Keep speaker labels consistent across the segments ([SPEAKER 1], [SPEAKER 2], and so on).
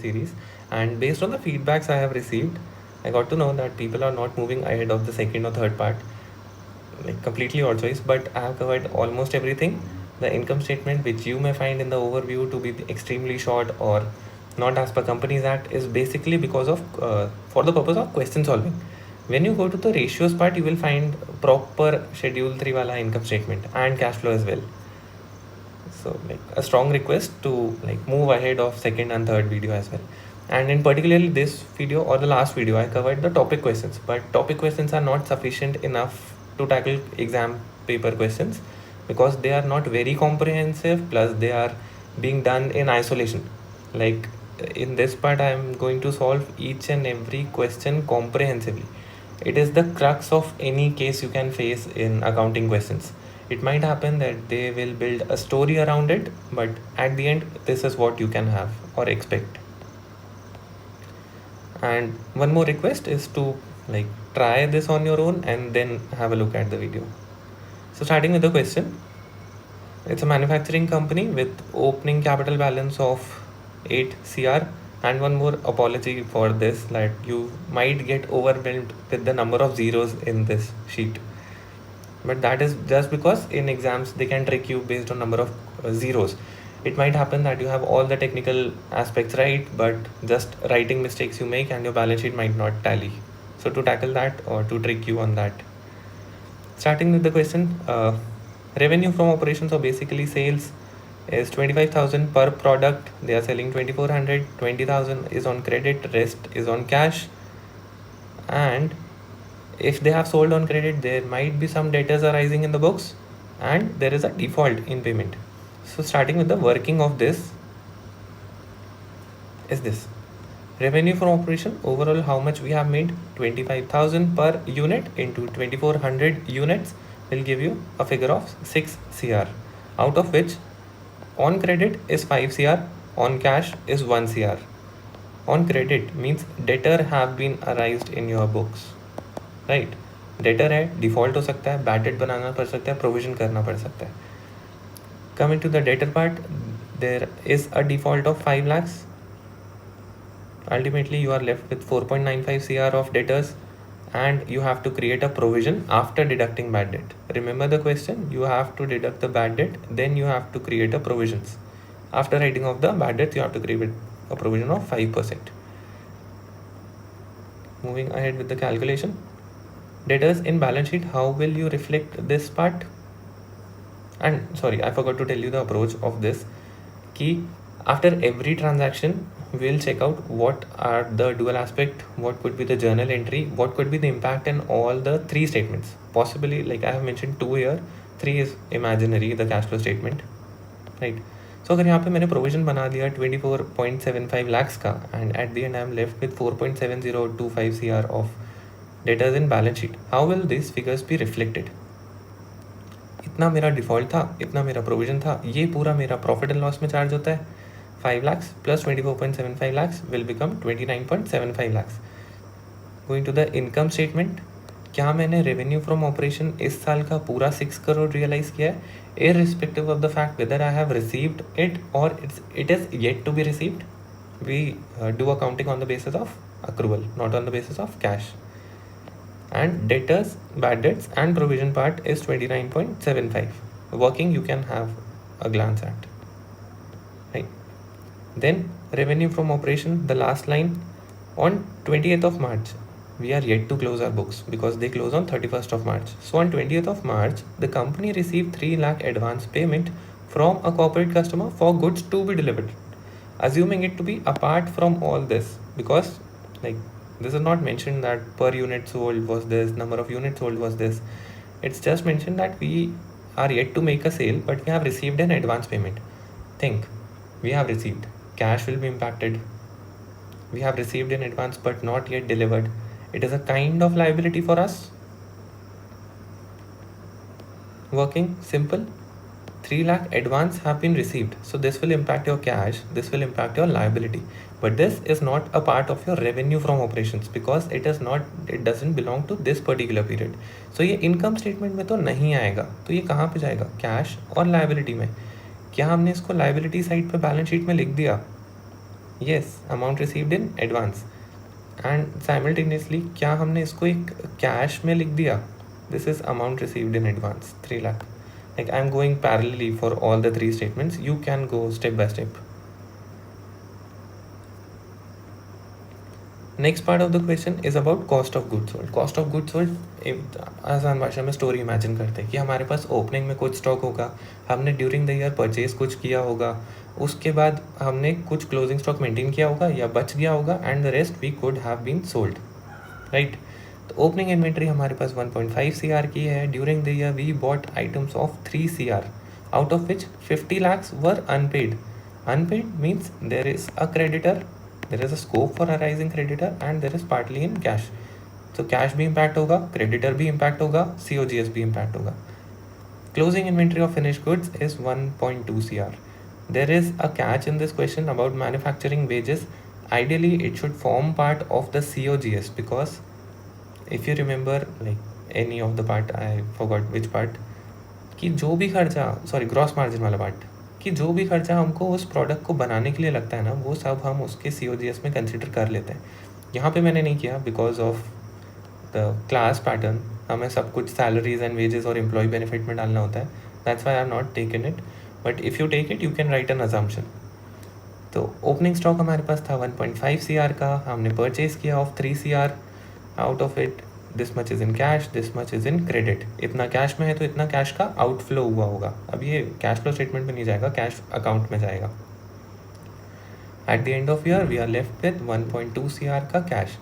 [SPEAKER 1] series. And based on the feedbacks I have received, I got to know that people are not moving ahead of the second or third part, like completely your choice, but I have covered almost everything. The income statement, which you may find in the overview to be extremely short or not as per Companies Act, is basically because of for the purpose of question solving. When you go to the ratios part, you will find proper Schedule 3 wala income statement and cash flow as well. So like a strong request to like move ahead of second and third video as well. And in particularly this video or the last video, I covered the topic questions, but topic questions are not sufficient enough to tackle exam paper questions because they are not very comprehensive, plus they are being done in isolation. Like in this part, I am going to solve each and every question comprehensively. It is the crux of any case you can face in accounting questions. It might happen that they will build a story around it, but at the end, this is what you can have or expect. And one more request is to like try this on your own and then have a look at the video. So starting with the question, it's a manufacturing company with opening capital balance of 8 CR. And one more apology for this, that you might get overwhelmed with the number of zeros in this sheet. But that is just because in exams they can trick you based on number of zeros. It might happen that you have all the technical aspects right, but just writing mistakes you make and your balance sheet might not tally. So to tackle that or to trick you on that, starting with the question, revenue from operations or basically sales is 25,000 per product. They are selling 2,400. 20,000 is on credit, rest is on cash. And if they have sold on credit, there might be some debtors arising in the books and there is a default in payment. So starting with the working of this is this. Revenue from operation, overall how much we have made, 25,000 per unit into 2,400 units will give you a figure of 6 CR, out of which on credit is 5 CR, on cash is 1 CR. On credit means debtor have been arised in your books, right? Debtor है, default हो सकता है, bad debt बनाना पड़ सकता है, provision करना पड़ सकता है. Coming to the debtor part, there is a default of 5 lakhs. Ultimately, you are left with 4.95 CR of debtors and you have to create a provision after deducting bad debt. Remember the question, you have to deduct the bad debt, then you have to create a provisions. After writing off the bad debt, you have to create a provision of 5%. Moving ahead with the calculation. Debtors in balance sheet, how will you reflect this part? And sorry, I forgot to tell you the approach of this. Key, after every transaction, we'll check out what are the dual aspect, what could be the journal entry, what could be the impact in all the 3 statements. Possibly, like I have mentioned 2 here, 3 is imaginary, the cash flow statement, right? So अगर यहाँ पे मैंने provision बना दिया 24.75 lakhs का and at the end I am left with 4.7025 CR of debtors in balance sheet, how will these figures be reflected? इतना मेरा default था, इतना मेरा प्रोविजन था, ये पूरा मेरा प्रॉफिट एंड लॉस में चार्ज होता है. 5 lakhs plus 24.75 lakhs will become 29.75 lakhs. Going to the income statement, क्या मैंने रेवेन्यू फ्रॉम ऑपरेशन इस साल का पूरा 6 करोड़ रियलाइज किया है, irrespective of the fact whether I have received it or it is yet to be received? We do accounting on the basis of accrual, not on the basis of cash. And debtors, bad debts and provision part is 29.75. Working you can have a glance at, right? Then revenue from operation, the last line, on 20th of March we are yet to close our books because they close on 31st of March. So on 20th of March the company received 3 lakh advance payment from a corporate customer for goods to be delivered, assuming it to be apart from all this, because like this is not mentioned that per unit sold was this, number of units sold was this. It's just mentioned that we are yet to make a sale but we have received an advance payment. Think, we have received, cash will be impacted. We have received in advance but not yet delivered. It is a kind of liability for us. Working simple, 3 lakh advance have been received, so this will impact your cash, this will impact your liability, but this is not a part of your revenue from operations because it doesn't belong to this particular period. So ये income statement में तो नहीं आएगा, तो ये कहाँ पे जाएगा? कैश और liability में. क्या हमने इसको liability side पे balance sheet में लिख दिया? Yes, amount received in advance. And simultaneously क्या हमने इसको एक कैश में लिख दिया? This is amount received in advance 3 lakh. Like I am going parallelly for all the 3 statements, you can go step by step. Next part of the question is about cost of goods sold. Cost of goods sold आसान भाषा में story imagine करते हैं कि हमारे पास opening में कुछ stock होगा, हमने ड्यूरिंग द ईयर परचेज कुछ किया होगा, उसके बाद हमने कुछ क्लोजिंग स्टॉक मेंटेन किया होगा या बच गया होगा, and the rest we could have been sold, right. तो ओपनिंग इन्वेंट्री हमारे पास 1.5 CR की है। During the year we bought items of 3 CR, out of which 50 lakhs were unpaid. Unpaid means there is a creditor, there is a scope for arising creditor and there is partly in cash. So cash भी impact होगा, creditor भी impact होगा, COGS भी impact होगा। Closing inventory of finished goods is 1.2 CR. There is a catch in this question about manufacturing wages. Ideally it should form part of the COGS because if you remember like any of the part, I forgot which part, कि जो भी खर्चा, sorry gross margin वाला part, कि जो भी खर्चा हमको उस प्रोडक्ट को बनाने के लिए लगता है ना, वो सब हम उसके COGS में कंसिडर कर लेते हैं। यहाँ पे मैंने नहीं किया because of the class pattern, हमें सब कुछ सैलरीज एंड वेजेस और एम्प्लॉय बेनिफिट में डालना होता है, that's why I have not taken it, but if you take it you can write an assumption. तो ओपनिंग स्टॉक हमारे पास था 1.5 CR का, हमने परचेज किया of 3 CR, out of it this much is in cash, this much is in credit. इतना cash में है तो इतना कैश का आउटफ्लो हुआ होगा। अब ये कैश फ्लो स्टेटमेंट में नहीं जाएगा, कैश अकाउंट में जाएगा। At the end of year we are left with 1.2 CR का कैश।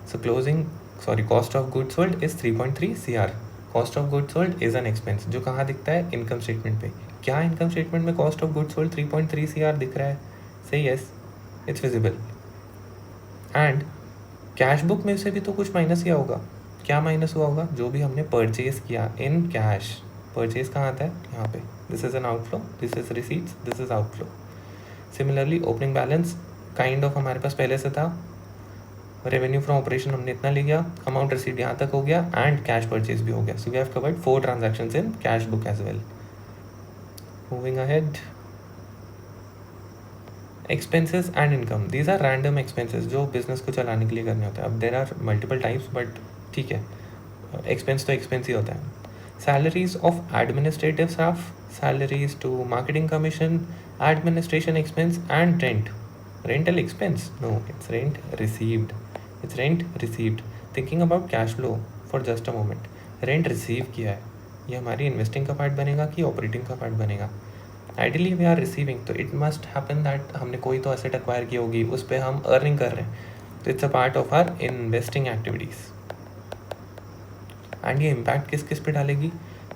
[SPEAKER 1] So cost of goods sold is 3.3 CR। Cost of goods sold is an expense जो कहाँ दिखता है? इनकम स्टेटमेंट पे। क्या इनकम स्टेटमेंट में cost of goods sold 3.3 CR दिख रहा है? से yes, it's visible. And cash book में से भी तो कुछ माइनस किया होगा। क्या माइनस हुआ होगा? जो भी हमने परचेज किया इन कैश। परचेज कहाँ आता है? यहाँ पे। This is an outflow, this is receipts, this is outflow. Similarly opening balance kind of हमारे पास पहले से था, रेवेन्यू फ्रॉम ऑपरेशन हमने इतना ले गया, अमाउंट रिसीट यहाँ तक हो गया, एंड कैश परचेज भी हो गया। So we have covered 4 transactions in cash book as well. Moving ahead, expenses and income, these are random expenses जो बिजनेस को चलाने के लिए करने होते हैं। अब there are multiple types, but ठीक है, एक्सपेंस तो एक्सपेंस ही होता है। Salaries of administrative staff, salaries to marketing commission, administration expense and rent. Rental expense? No, it's rent received, it's rent received. Thinking about cash flow for just a moment, rent receive किया है, ये हमारी investing का part बनेगा कि operating का part बनेगा? Ideally we are receiving, तो इट मस्ट हैपन दैट हमने कोई तो एसेट एक्वायर की होगी, उस पर हम अर्निंग कर रहे हैं, तो it's a part of our investing activities. And ये इम्पैक्ट किस किस पे डालेगी?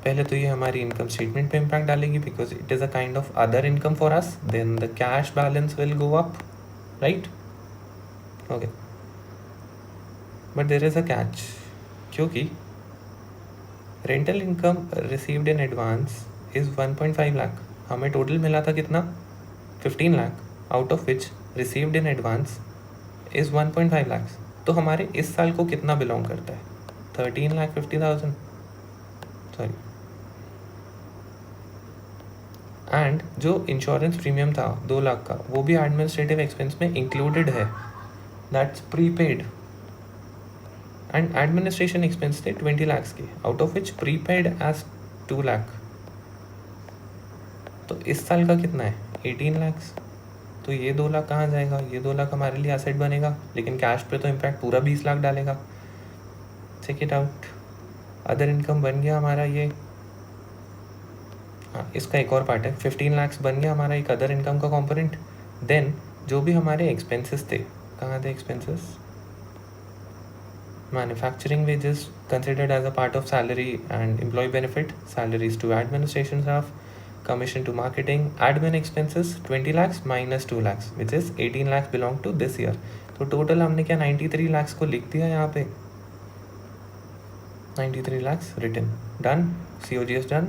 [SPEAKER 1] पहले तो ये हमारी इनकम स्टेटमेंट पे इम्पैक्ट डालेगी because it is a kind of other income for us, then the cash balance will go up, right? Okay, but there is a catch, क्योंकि rental income received in advance is 1.5 lakh, हमें total मिला था कितना? 15 lakh, out of which received in advance is 1.5 lakh. तो हमारे इस साल को कितना बिलोंग करता है? 13,50,000, सॉरी। एंड जो इंश्योरेंस प्रीमियम था 2 लाख का, वो भी एडमिनिस्ट्रेटिव एक्सपेंस में इंक्लूडेड है, that's prepaid. And administration expense थे 20 लाख के, out of which prepaid as 2 lakh. तो इस साल का कितना है? 18 लाख। तो ये 2 लाख कहाँ जाएगा? ये 2 लाख हमारे लिए एसेट बनेगा, लेकिन कैश पे तो इम्पैक्ट पूरा 20 लाख डालेगा। Check it out, other income बन गया हमारा ये, हाँ इसका एक और पार्ट है, 15 लाख बन गया हमारा एक अदर इनकम का कॉम्पोनेंट। देन जो भी हमारे एक्सपेंसेस थे, कहाँ थे expenses? Manufacturing wages considered as a part of salary and employee benefit, salaries to administration staff, commission to marketing, admin expenses 20 lakhs minus 2 lakhs which is 18 lakhs belong to this year। तो total हमने क्या 93 lakhs को लिख दिया यहाँ पे, 93 lakhs written, done, COGS done,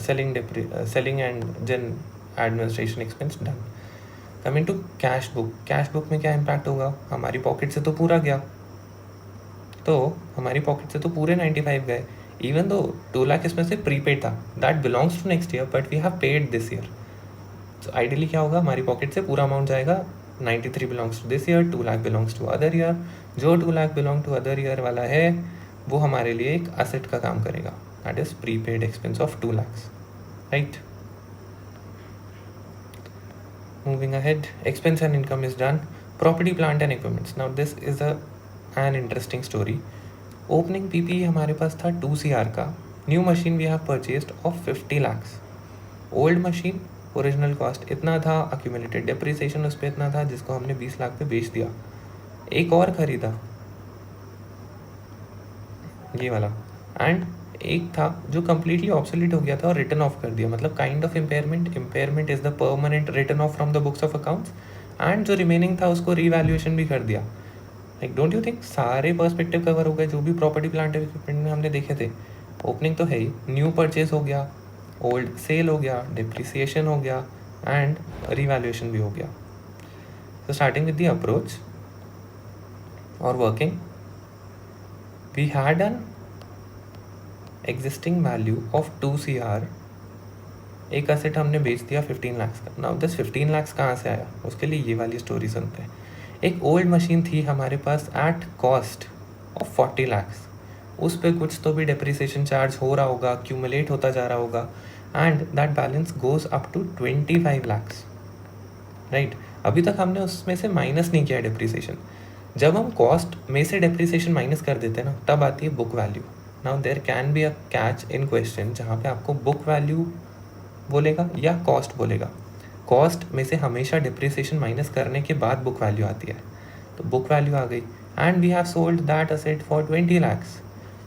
[SPEAKER 1] selling and gen administration expense done। Coming to cash book, cash book में क्या इम्पैक्ट होगा? हमारी पॉकेट से तो पूरा गया, तो हमारी पॉकेट से तो पूरे 95 गए, इवन दो 2 लाख इसमें से प्रीपेड था, that belongs to next year but we have paid this year. So ideally क्या होगा? हमारी पॉकेट से पूरा अमाउंट जाएगा, 93 belongs to this year, 2 lakh belongs to other year. जो 2 lakh belong to other year वाला है वो हमारे लिए एक असेट का काम करेगा, that is prepaid expense of 2 lakhs, right. Moving ahead, expense and income is done. Property, plant and equipments. Now this is an interesting story. Opening PPE हमारे पास था 2 CR का. New machine we have purchased of 50 lakhs. Old machine original cost इतना था, accumulated depreciation उस पर इतना था, जिसको हमने 20 लाख पे बेच दिया. एक और खरीदा ये वाला, एंड एक था जो कम्प्लीटली ऑब्सोलीट हो गया था और रिटर्न ऑफ कर दिया. मतलब kind of impairment is the permanent return of from the books of accounts. And जो रिमेनिंग था उसको रीवैल्यूएशन भी कर दिया. लाइक डोंट यू थिंक सारे पर्सपेक्टिव कवर हो गए जो भी प्रॉपर्टी प्लांट इक्विपमेंट में हमने देखे थे. ओपनिंग तो है ही, न्यू परचेज हो गया, ओल्ड सेल हो गया, डिप्रिसिएशन हो गया एंड रीवैल्यूएशन भी हो गया. So starting with the approach or working, we had an existing value of 2 CR. एक असेट हमने बेच दिया 15 lakhs का. नाउ दिस 15 lakhs कहाँ से आया, उसके लिए ये वाली स्टोरी सुनते हैं. एक ओल्ड मशीन थी हमारे पास एट कॉस्ट ऑफ 40 lakhs. उस पर कुछ तो भी डेप्रिसिएशन चार्ज हो रहा होगा, क्यूमुलेट होता जा रहा होगा, and that balance goes up to 25 lakhs, right. अभी तक हमने उसमें से माइनस नहीं किया डेप्रिसिएशन. जब हम कॉस्ट में से डेप्रिसिएशन माइनस कर देते हैं ना, तब आती है book value. Now there can be a catch in question जहाँ पे आपको बुक वैल्यू बोलेगा या कॉस्ट बोलेगा. कॉस्ट में से हमेशा डेप्रिसिएशन माइनस करने के बाद बुक वैल्यू आती है. तो बुक वैल्यू आ गई and we have sold that asset for 20 lakhs.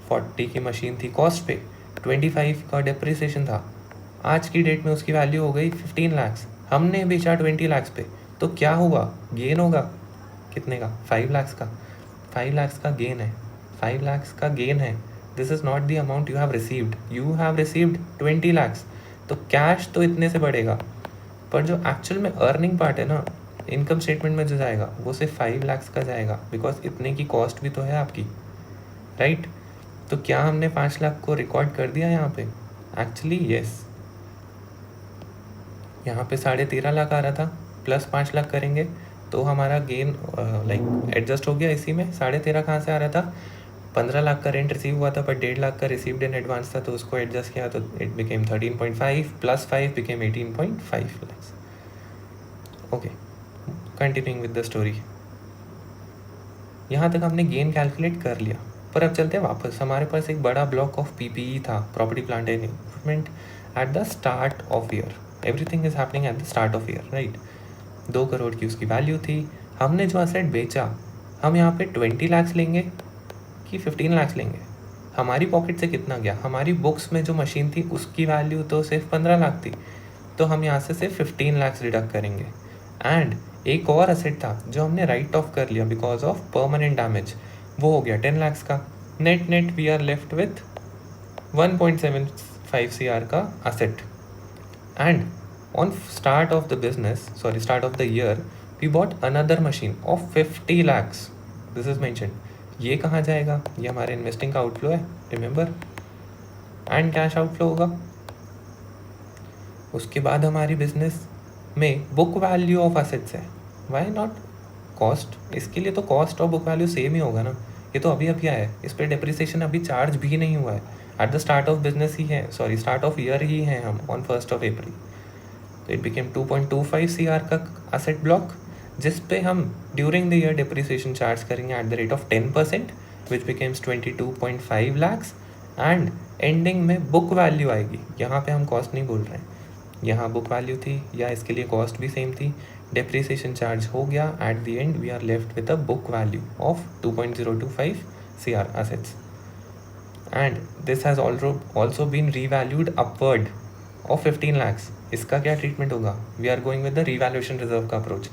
[SPEAKER 1] 40 की मशीन थी कॉस्ट पे, 25 का डेप्रिसिएशन था. आज की डेट में उसकी वैल्यू हो गई 15 lakhs. हमने बेचा 20 lakhs पे, तो क्या हुआ, गेन होगा. कितने का, 5 lakhs का. 5 lakhs का गेन है, 5 lakhs का गेन है. This is not the amount you have received. You have received 20 lakhs. तो कैश तो इतने से बढ़ेगा, पर जो एक्चुअल में अर्निंग पार्ट है ना, इनकम स्टेटमेंट में जो जाएगा वो सिर्फ 5 lakhs का जाएगा, बिकॉज इतने की कॉस्ट भी तो है आपकी, राइट. तो क्या हमने 5 लाख को रिकॉर्ड कर दिया यहाँ पे? Actually yes. यहाँ पे 13.5 लाख आ रहा था, प्लस 5 लाख करेंगे तो हमारा गेन लाइक एडजस्ट हो गया. इसी में 13.5 कहाँ से आ रहा था, 15 लाख का रेंट रिसीव हुआ था, पर 1.5 लाख का रिसीव्ड इन एडवांस था, तो उसको एडजस्ट किया तो it became 13.5 plus 5 became 18.5 lakhs. Okay, continuing with the story. यहाँ तक हमने गेन कैलकुलेट कर लिया, पर अब चलते हैं वापस. हमारे पास एक बड़ा ब्लॉक ऑफ PPE था, property plant and equipment, eight the start of year. Everything is happening at the start of year, right. 2 crore की उसकी वैल्यू थी. हमने जो असेट बेचा, हम यहाँ पे 20 lakhs लेंगे कि 15 lakhs लेंगे. हमारी पॉकेट से कितना गया, हमारी बुक्स में जो मशीन थी उसकी वैल्यू तो सिर्फ 15 लाख थी, तो हम यहाँ से सिर्फ 15 lakhs डिडक्ट करेंगे. एंड एक और असेट था जो हमने राइट ऑफ कर लिया बिकॉज ऑफ परमानेंट डैमेज, वो हो गया 10 lakhs का. Net we are left with 1.75 CR का asset. And on start of the year, we bought another machine of 50 lakhs. This is mentioned. ये कहाँ जाएगा, ये हमारे इन्वेस्टिंग का आउटफ्लो है, रिमेंबर, एंड कैश आउटफ्लो होगा. उसके बाद हमारी बिजनेस में बुक वैल्यू ऑफ असेट्स है, वाई नॉट कॉस्ट. इसके लिए तो कॉस्ट और बुक वैल्यू सेम ही होगा ना. ये तो अभी आया है, इस पर डेप्रिसिएशन अभी चार्ज भी नहीं हुआ है. At the start of business ही है, स्टार्ट ऑफ ईयर ही है हम, ऑन 1st of April. तो इट बिकेम 2.25 CR का असेट ब्लॉक, जिस पे हम during the year depreciation charge करेंगे at the rate of 10%, which becomes 22.5 lakhs. And एंडिंग में बुक वैल्यू आएगी. यहाँ पे हम कॉस्ट नहीं बोल रहे हैं, यहाँ बुक वैल्यू थी या इसके लिए कॉस्ट भी सेम थी. डिप्रिसिएशन चार्ज हो गया, at the end we are left with a book value of 2.025 CR assets. And this has also been revalued upward of 15 lakhs. इसका क्या ट्रीटमेंट होगा, we are going with the revaluation reserve का approach.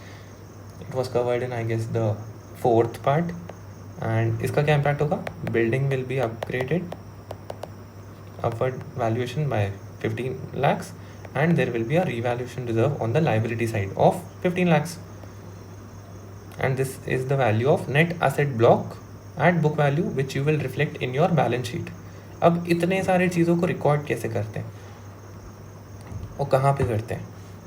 [SPEAKER 1] It was covered in I guess the 4th part. And इसका क्या impact होगा, building will be upgraded upward valuation by 15 lakhs, and there will be a revaluation reserve on the liability side of 15 lakhs. And this is the value of net asset block at book value which you will reflect in your balance sheet. अब इतने सारे चीज़ों को record कैसे करते हैं और कहाँ पे करते हैं,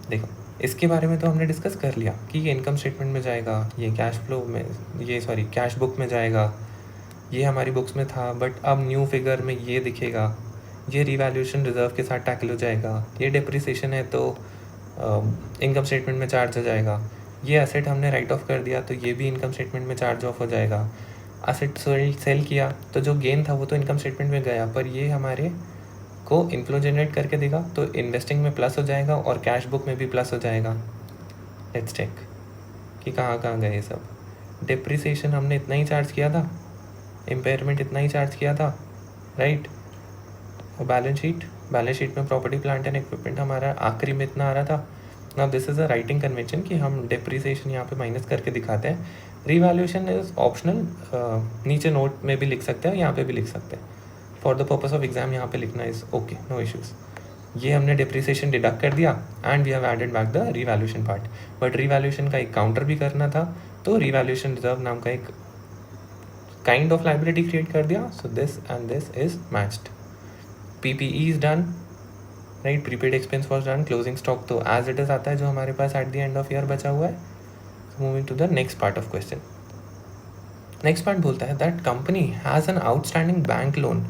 [SPEAKER 1] देखो इसके बारे में तो हमने डिस्कस कर लिया कि ये इनकम स्टेटमेंट में जाएगा, ये कैश फ्लो में, ये सॉरी कैश बुक में जाएगा, ये हमारी बुक्स में था, बट अब न्यू फिगर में ये दिखेगा, ये रिवैल्यूएशन रिजर्व के साथ टैकल हो जाएगा, ये डेप्रिसिएशन है तो इनकम स्टेटमेंट में चार्ज हो जाएगा, ये एसेट हमने राइट ऑफ कर दिया तो ये भी इनकम स्टेटमेंट में चार्ज ऑफ हो जाएगा, एसेट सेल किया तो जो गेन था वो तो इनकम स्टेटमेंट में गया, पर ये हमारे को इनफ्लो जनरेट करके देगा तो इन्वेस्टिंग में प्लस हो जाएगा और कैश बुक में भी प्लस हो जाएगा। लेट्स चेक कि कहाँ कहाँ गए सब। डिप्रिसिएशन हमने इतना ही चार्ज किया था, इम्पेयरमेंट इतना ही चार्ज किया था, राइट। और बैलेंस शीट में प्रॉपर्टी प्लांट एंड इक्विपमेंट हमारा आखिरी में इतना आ रहा था। Now this is a writing convention कि हम डिप्रिसिएशन यहाँ पे माइनस करके दिखाते हैं। रिवैल्यूएशन इज ऑप्शनल, नीचे नोट में भी लिख सकते हैं, यहाँ पे भी लिख सकते हैं। For the purpose of exam यहाँ पे लिखना इज ओके, नो इश्यूज़। ये हमने डिप्रिसिएशन डिडक्ट कर दिया and we have added back the revaluation part, but revaluation का एक काउंटर भी करना था तो रिवैल्यूएशन रिजर्व नाम का एक काइंड ऑफ लाइबिलिटी क्रिएट कर दिया। So this and this is matched. PPE is done, right, prepaid expense was done, closing stock तो एज इट इज आता है जो हमारे पास at the end of year बचा हुआ है। Moving to the next part of question. Next part बोलता है that company has an outstanding bank loan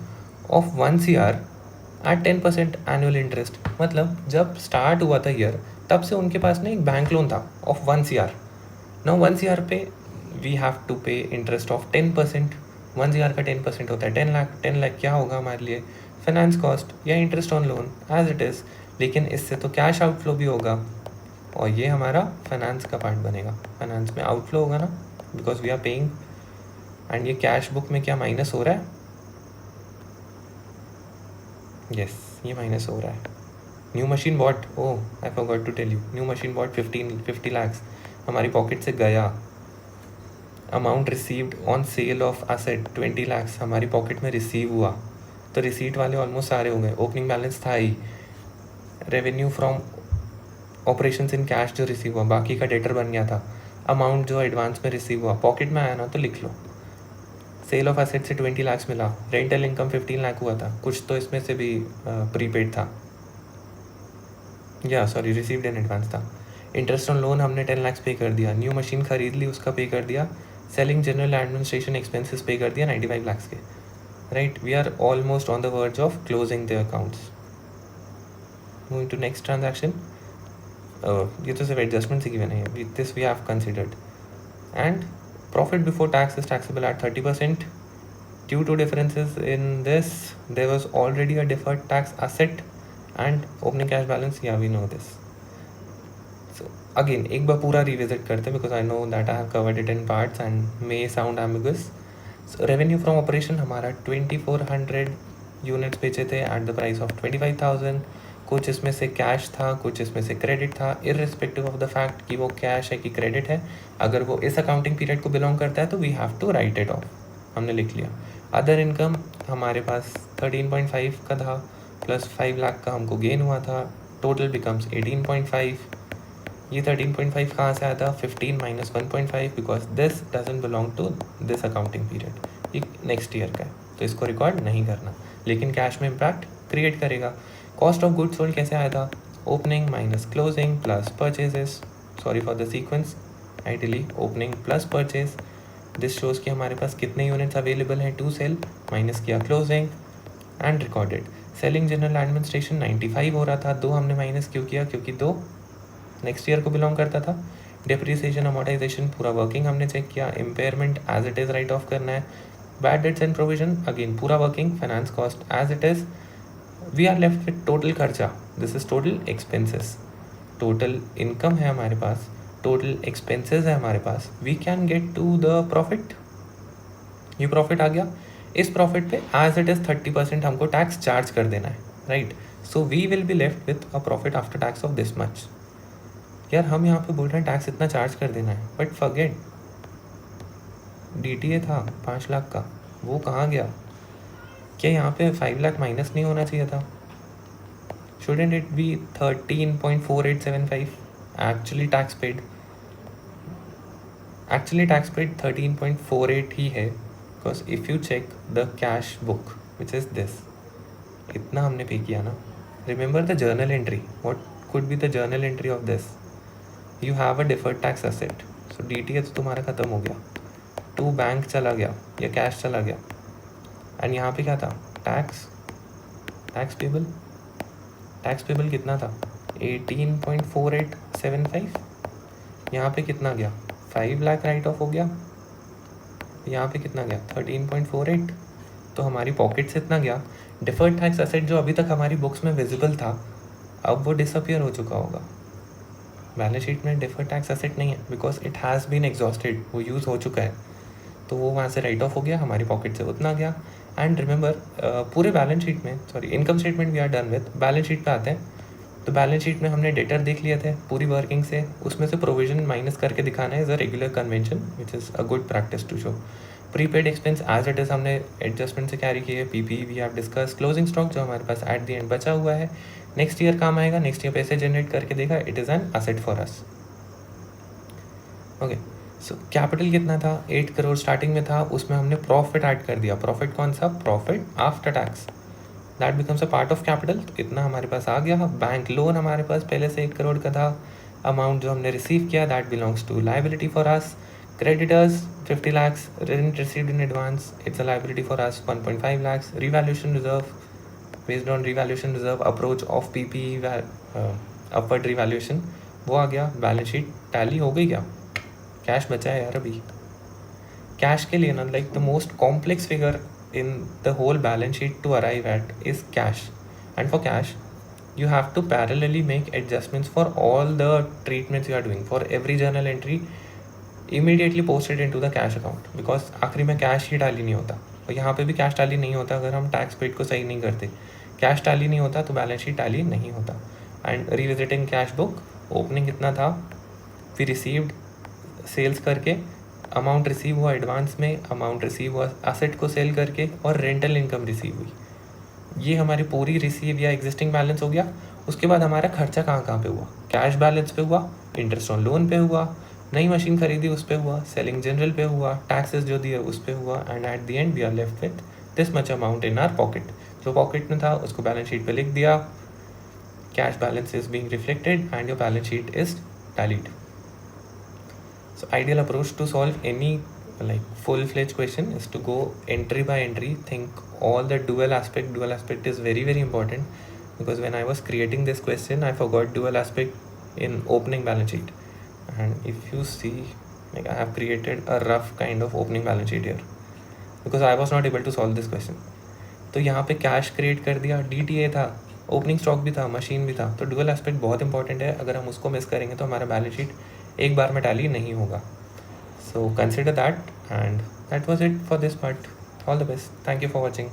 [SPEAKER 1] of 1 CR at 10% annual interest. मतलब जब स्टार्ट हुआ था ईयर तब से उनके पास ना एक बैंक लोन था ऑफ 1 CR। नाउ 1 CR पे वी हैव टू पे इंटरेस्ट ऑफ 10%। 1 CR का 10% होता है 10 लाख। 10 लाख क्या होगा हमारे लिए, फाइनेंस कॉस्ट या interest on loan as it is, लेकिन इससे तो कैश आउटफ्लो भी होगा और ये हमारा फाइनेंस का पार्ट बनेगा। फाइनेंस में आउटफ्लो होगा ना, because we are paying, and ये कैश बुक में क्या माइनस हो रहा है, यस ये माइनस हो रहा है। New machine bought, oh I forgot to tell you, new machine bought 50 lakhs हमारी पॉकेट से गया। Amount received on sale of asset 20 lakhs हमारी पॉकेट में रिसीव हुआ, तो रिसीट वाले ऑलमोस्ट सारे हो गए। ओपनिंग बैलेंस था ही, revenue from operations in cash जो रिसीव हुआ, बाकी का डेटर बन गया था। अमाउंट जो एडवांस में रिसीव हुआ पॉकेट में आया ना तो लिख लो। सेल ऑफ एसेट से 20 lakhs मिला, रेंटल इनकम 15 लाख हुआ था, कुछ तो इसमें से भी प्रीपेड था, या सॉरी रिसीव्ड इन एडवांस था। इंटरेस्ट ऑन लोन हमने 10 lakhs पे कर दिया, न्यू मशीन खरीद ली उसका पे कर दिया, सेलिंग जनरल एडमिनिस्ट्रेशन एक्सपेंसेस पे कर दिया 95 lakhs के, right. We are almost on the verge of closing the accounts. Moving to next transaction. ये तो सिर्फ एडजस्टमेंट से गिवन है, this we have considered. And profit before tax is taxable at 30%. Due to differences in this, there was already a deferred tax asset and opening cash balance. Yeah, we know this. So again, एक बार पूरा revisit करते हैं because I know that I have covered it in parts and may sound ambiguous. So revenue from operation हमारा 2400 units बेचे थे at the price of 25,000. कुछ इसमें से कैश था, कुछ इसमें से क्रेडिट था, इररिस्पेक्टिव ऑफ द फैक्ट कि वो कैश है कि क्रेडिट है। अगर वो इस अकाउंटिंग पीरियड को बिलोंग करता है तो we have to write it off, हमने लिख लिया। अदर इनकम हमारे पास 13.5 का था, प्लस 5 लाख का हमको गेन हुआ था, टोटल बिकम्स 18.5। ये 13.5 कहाँ से आया था, 15 minus 1.5, because this doesn't belong to this accounting period, ये नेक्स्ट ईयर का है तो इसको रिकॉर्ड नहीं करना, लेकिन कैश में इम्पैक्ट क्रिएट करेगा। कॉस्ट ऑफ गुड्स सोल्ड कैसे आया था, opening minus closing plus purchases, sorry for the sequence, ideally opening plus purchase. This shows कि हमारे पास कितने यूनिट्स अवेलेबल हैं टू सेल, माइनस किया closing and recorded. Selling general administration 95 हो रहा था, 2 हमने माइनस क्यों किया, क्योंकि 2 नेक्स्ट ईयर को बिलोंग करता था। डिप्रिसिएशन अमोर्टाइजेशन पूरा वर्किंग हमने चेक किया, impairment as it is write off करना है, bad debts and provision again पूरा working, finance cost as it is. We are left with total खर्चा, this is total expenses. Total income है हमारे पास, टोटल एक्सपेंसेस है हमारे पास, we can get to the profit. ये प्रॉफिट आ गया, इस प्रॉफिट पे एज इट इज़ 30% हमको टैक्स चार्ज कर देना है, right. So we will be left with a profit after tax of this much. यार हम यहाँ पे बोल रहे हैं टैक्स इतना चार्ज कर देना है, बट फॉरगेट DTA था 5 लाख का, वो कहाँ गया, क्या यहाँ पे 5 लाख माइनस नहीं होना चाहिए था? Shouldn't it be 13.4875 actually tax paid? Actually tax paid 13.48 ही है, because if you check the cash book which is this, इतना हमने पे किया ना। Remember the journal entry, what could be the journal entry of this? You have a deferred tax asset, so DTA तो तुम्हारा ख़त्म हो गया, टू बैंक चला गया या कैश चला गया, एंड यहाँ पे क्या था, टैक्स पेबल कितना था 18.4875, यहाँ पे कितना गया 5 लाख राइट ऑफ हो गया, यहाँ पे कितना गया 13.48, तो हमारी पॉकेट से इतना गया। डिफर्ड टैक्स एसेट जो अभी तक हमारी बुक्स में विजिबल था, अब वो डिसअपियर हो चुका होगा। बैलेंस शीट में डिफर्ड टैक्स एसेट नहीं है because it has been exhausted, वो यूज़ हो चुका है, तो वो वहाँ से राइट ऑफ हो गया, हमारी पॉकेट से उतना गया। एंड रिमेंबर पूरे बैलेंस शीट में, sorry income statement we are done with, balance sheet पे आते हैं तो बैलेंस शीट में हमने डेटर देख लिए थे पूरी वर्किंग से, उसमें से प्रोविजन माइनस करके दिखाना है as a regular convention which is a good practice to show. Prepaid expense as it is हमने एडजस्टमेंट से कैरी किए, PP we have discuss, closing stock जो हमारे पास एट द एंड बचा हुआ है नेक्स्ट ईयर काम आएगा, नेक्स्ट ईयर पैसे जनरेट करके देगा, it is an asset for us. Okay, so capital कितना था 8 करोड़ स्टार्टिंग में था, उसमें हमने प्रॉफिट ऐड कर दिया। प्रॉफिट कौन सा, profit after tax, that becomes a part of capital, तो इतना हमारे पास आ गया। बैंक लोन हमारे पास पहले से 1 करोड़ का था, अमाउंट जो हमने रिसीव किया that belongs to liability for us. Creditors 50 lakhs, rent received in advance, it's a liability for us 1.5 lakhs। Revaluation reserve, based on revaluation reserve approach of PP upward revaluation, वो आ गया। Balance sheet tally हो गई क्या, cash बचा है यार अभी। कैश के लिए ना, like the most complex figure in the whole balance sheet to arrive at is cash, and for cash you have to parallelly make adjustments for all the treatments you are doing for every journal entry, immediately post it into the cash account because आखिरी में cash ही tally नहीं होता, और यहाँ पे भी cash tally नहीं होता अगर हम टैक्स पेड को सही नहीं करते। कैश टैली नहीं होता तो बैलेंस शीट टैली नहीं होता। And revisiting cash book, opening कितना था, वी रिसीव्ड सेल्स करके, अमाउंट रिसीव हुआ एडवांस में, अमाउंट रिसीव हुआ असेट को सेल करके, और रेंटल इनकम रिसीव हुई। ये हमारी पूरी रिसीव या एग्जिस्टिंग बैलेंस हो गया। उसके बाद हमारा खर्चा कहाँ पे हुआ, कैश बैलेंस पे हुआ, इंटरेस्ट ऑन लोन पे हुआ, नई मशीन खरीदी उस पे हुआ, सेलिंग जनरल पे हुआ, टैक्सेस जो दिए उस पे हुआ, and at the end we are left with this much amount in our pocket. जो पॉकेट में था उसको बैलेंस शीट पे लिख दिया, cash balance is being reflected and your balance sheet is tallied. So ideal approach to solve any like full-fledged question is to go entry by entry, think all the dual aspect. Dual aspect is very very important because when I was creating this question I forgot dual aspect in opening balance sheet, and if you see like I have created a rough kind of opening balance sheet here because I was not able to solve this question. तो यहाँ पे cash create कर दिया, DTA था, opening stock भी था, machine भी था, तो डुअल एस्पेक्ट बहुत इंपॉर्टेंट है। अगर हम उसको मिस करेंगे तो हमारा बैलेंस शीट एक बार में टैली नहीं होगा। So consider that, and that was it for this part. All the best, thank you for watching.